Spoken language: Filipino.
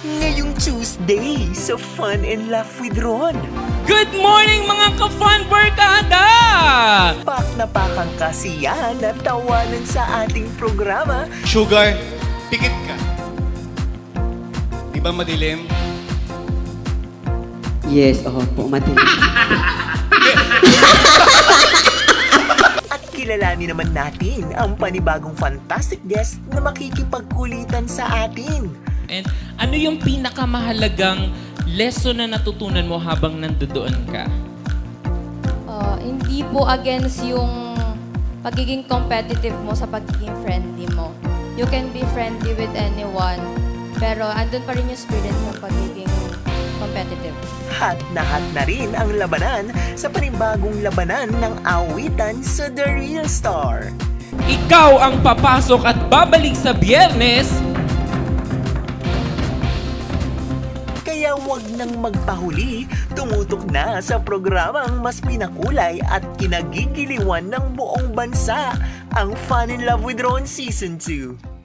Ngayong Tuesday sa Fun and Laugh with Ron. Good morning mga ka-fun barkada! Pak na pakang kasiyahan at tawanan sa ating programa. Sugar, pikit ka. Di ba madilim? Yes, oo po, matinig. At kilalanin naman natin ang panibagong fantastic guest na makikipagkulitan sa atin. And ano yung pinakamahalagang lesson na natutunan mo habang nandoon ka? Hindi po against yung pagiging competitive mo sa pagiging friendly mo. You can be friendly with anyone, pero andun pa rin yung spirit ng pagiging competitive. Hat na rin ang labanan sa panibagong labanan ng awitan sa The Real Star. Ikaw ang papasok at babalik sa Biyernes. Kaya wag nang magpahuli, tumutok na sa programang mas pinakulay at kinagigiliwan ng buong bansa, ang Fun in Love with Ron Season 2.